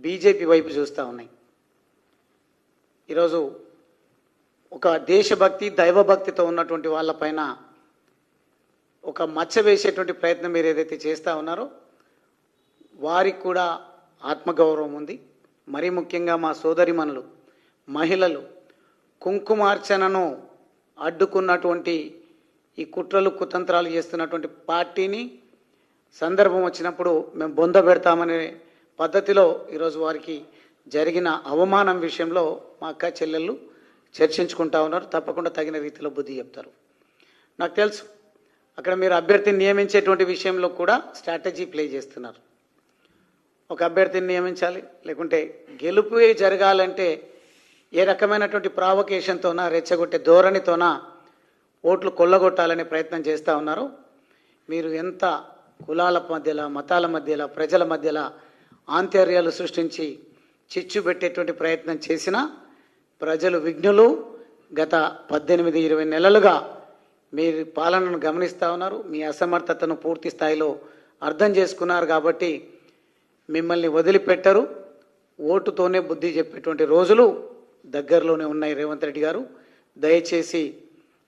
BJP వైపు చూస్తూ ఉన్నాయి. ఈరోజు ఒక దేశభక్తి దైవభక్తితో ఉన్నటువంటి వాళ్ళపైన ఒక మచ్చ వేసేటువంటి ప్రయత్నం మీరు ఏదైతే చేస్తూ ఉన్నారో వారికి కూడా ఆత్మగౌరవం ఉంది. మరీ ముఖ్యంగా మా సోదరిమణులు మహిళలు కుంకుమార్చనను అడ్డుకున్నటువంటి ఈ కుట్రలు కుతంత్రాలు చేస్తున్నటువంటి పార్టీని సందర్భం వచ్చినప్పుడు మేము బొంద పెడతామనే పద్ధతిలో ఈరోజు వారికి జరిగిన అవమానం విషయంలో మా అక్క చెల్లెళ్ళు చర్చించుకుంటా ఉన్నారు. తప్పకుండా తగిన రీతిలో బుద్ధి చెప్తారు. నాకు తెలుసు అక్కడ మీరు అభ్యర్థిని నియమించేటువంటి విషయంలో కూడా స్ట్రాటజీ ప్లే చేస్తున్నారు. ఒక అభ్యర్థిని నియమించాలి, లేకుంటే గెలుపు జరగాలంటే ఏ రకమైనటువంటి ప్రావకేషన్తోనా రెచ్చగొట్టే ధోరణితోనా ఓట్లు కొల్లగొట్టాలనే ప్రయత్నం చేస్తూ ఉన్నారు. మీరు ఎంత కులాల మధ్యలో మతాల మధ్యలో ప్రజల మధ్యలో ఆంతర్యాలు సృష్టించి చిచ్చు పెట్టేటువంటి ప్రయత్నం చేసినా ప్రజలు విఘ్నులు. గత 18-20 నెలలుగా మీరు పాలనను గమనిస్తూ ఉన్నారు. మీ అసమర్థతను పూర్తి స్థాయిలో అర్థం చేసుకున్నారు కాబట్టి మిమ్మల్ని వదిలిపెట్టరు. ఓటుతోనే బుద్ధి చెప్పేటువంటి రోజులు దగ్గరలోనే ఉన్నాయి. రేవంత్ రెడ్డి గారు దయచేసి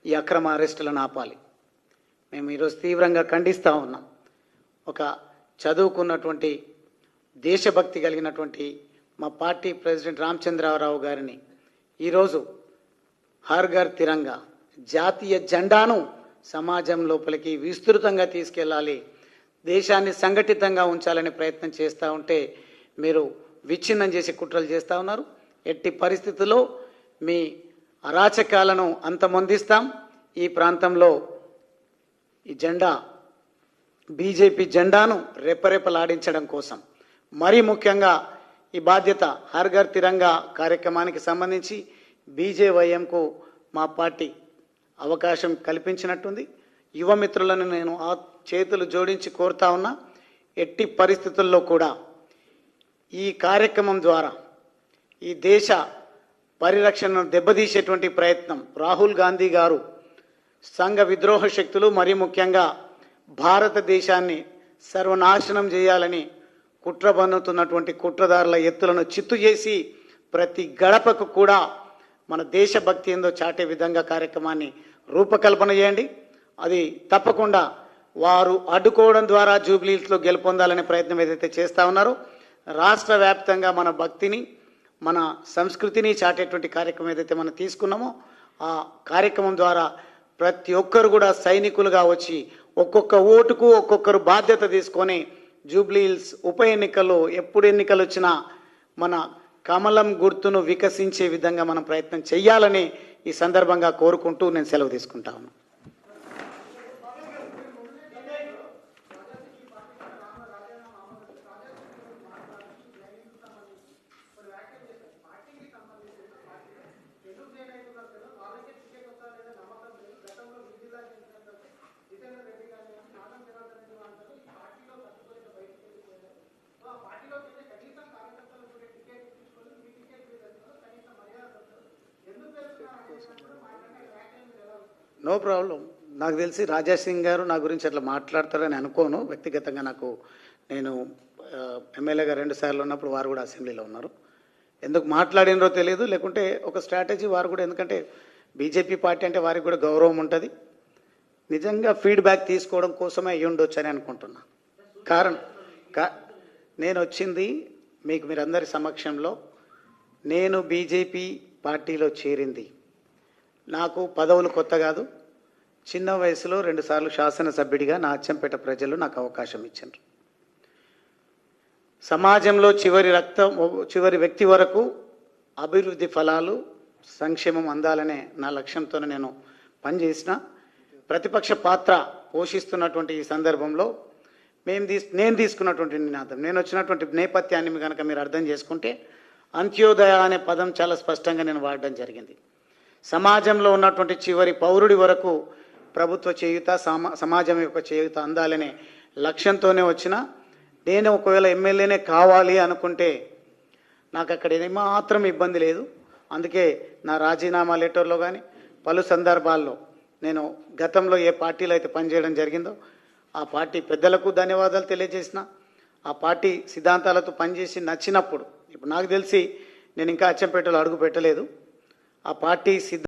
ఈ అక్రమ అరెస్టులను ఆపాలి. మేము ఈరోజు తీవ్రంగా ఖండిస్తూ ఉన్నాం. ఒక చదువుకున్నటువంటి దేశభక్తి కలిగినటువంటి మా పార్టీ ప్రెసిడెంట్ రామచంద్రరావు గారిని ఈరోజు హర్ ఘర్ తిరంగా జాతీయ జెండాను సమాజం లోపలికి విస్తృతంగా తీసుకెళ్ళాలి, దేశాన్ని సంఘటితంగా ఉంచాలనే ప్రయత్నం చేస్తూ ఉంటే మీరు విచ్ఛిన్నం చేసి కుట్రలు చేస్తూ ఉన్నారు. ఎట్టి పరిస్థితుల్లో మీ అరాచకాలను అంతమొందిస్తాం. ఈ ప్రాంతంలో ఈ జెండా బీజేపీ జెండాను రెపరెపలాడించడం కోసం మరీ ముఖ్యంగా ఈ బాధ్యత హర్ ఘర్ తిరంగా కార్యక్రమానికి సంబంధించి బీజేవైఎంకు మా పార్టీ అవకాశం కల్పించినట్టుంది. యువ మిత్రులను నేను ఆ చేతులు జోడించి కోరుతా ఉన్నా. ఎట్టి పరిస్థితుల్లో కూడా ఈ కార్యక్రమం ద్వారా ఈ దేశ పరిరక్షణను దెబ్బతీసేటువంటి ప్రయత్నం రాహుల్ గాంధీ గారు సంఘ విద్రోహ శక్తులు మరీ ముఖ్యంగా భారతదేశాన్ని సర్వనాశనం చేయాలని కుట్ర పన్నుతున్నటువంటి కుట్రదారుల ఎత్తులను చిత్తు చేసి ప్రతి గడపకు కూడా మన దేశభక్తి ఏందో చాటే విధంగా కార్యక్రమాన్ని రూపకల్పన చేయండి. అది తప్పకుండా వారు అడ్డుకోవడం ద్వారా జూబ్లీహిల్స్లో గెలుపొందాలనే ప్రయత్నం ఏదైతే చేస్తూ ఉన్నారో రాష్ట్ర వ్యాప్తంగా మన భక్తిని మన సంస్కృతిని చాటేటువంటి కార్యక్రమం ఏదైతే మనం తీసుకున్నామో ఆ కార్యక్రమం ద్వారా ప్రతి ఒక్కరు కూడా సైనికులుగా వచ్చి ఒక్కొక్క ఓటుకు ఒక్కొక్కరు బాధ్యత తీసుకొని జూబ్లీహిల్స్ ఉప ఎన్నికల్లో ఎప్పుడు ఎన్నికలు వచ్చినా మన కమలం గుర్తును వికసించే విధంగా మనం ప్రయత్నం చేయాలని ఈ సందర్భంగా కోరుకుంటూ నేను సెలవు తీసుకుంటా ఉన్నాను. No problem. నాకు తెలిసి రాజా సింగ్ గారు నా గురించి అట్లా మాట్లాడతారని అనుకోను. వ్యక్తిగతంగా నేను ఎమ్మెల్యేగా 2 సార్లు ఉన్నప్పుడు వారు కూడా అసెంబ్లీలో ఉన్నారు. ఎందుకు మాట్లాడినరో తెలియదు, లేకుంటే ఒక స్ట్రాటజీ వారు కూడా, ఎందుకంటే బీజేపీ పార్టీ అంటే వారికి కూడా గౌరవం ఉంటుంది. నిజంగా ఫీడ్బ్యాక్ తీసుకోవడం కోసమే అయ్యి ఉండొచ్చు అని అనుకుంటున్నా. కారణం నేను వచ్చింది మీరందరి సమక్షంలో, నేను బీజేపీ పార్టీలో చేరింది నాకు పదవులు కొత్త కాదు. చిన్న వయసులో 2 సార్లు శాసనసభ్యుడిగా నా అచ్చంపేట ప్రజలు నాకు అవకాశం ఇచ్చారు. సమాజంలో చివరి వ్యక్తి వరకు అభివృద్ధి ఫలాలు సంక్షేమం అందాలనే నా లక్ష్యంతో నేను పనిచేసిన ప్రతిపక్ష పాత్ర పోషిస్తున్నటువంటి ఈ సందర్భంలో నేను తీసుకున్నటువంటి నినాదం, నేను వచ్చినటువంటి నేపథ్యాన్ని కనుక మీరు అర్థం చేసుకుంటే అంత్యోదయ అనే పదం చాలా స్పష్టంగా నేను వాడడం జరిగింది. సమాజంలో ఉన్నటువంటి చివరి పౌరుడి వరకు ప్రభుత్వ చేయూత సమాజం యొక్క చేయూత అందాలనే లక్ష్యంతోనే వచ్చిన నేను ఒకవేళ ఎమ్మెల్యేనే కావాలి అనుకుంటే నాకు అక్కడ ఏమాత్రం ఇబ్బంది లేదు. అందుకే నా రాజీనామా లెటర్లో కానీ పలు సందర్భాల్లో నేను గతంలో ఏ పార్టీలో అయితే పనిచేయడం జరిగిందో ఆ పార్టీ పెద్దలకు ధన్యవాదాలు తెలియజేసిన, ఆ పార్టీ సిద్ధాంతాలతో పనిచేసి నచ్చినప్పుడు ఇప్పుడు నాకు తెలిసి నేను ఇంకా అచ్చంపేటలో అడుగు పెట్టలేదు. ఆ పార్టీ సిద్ధ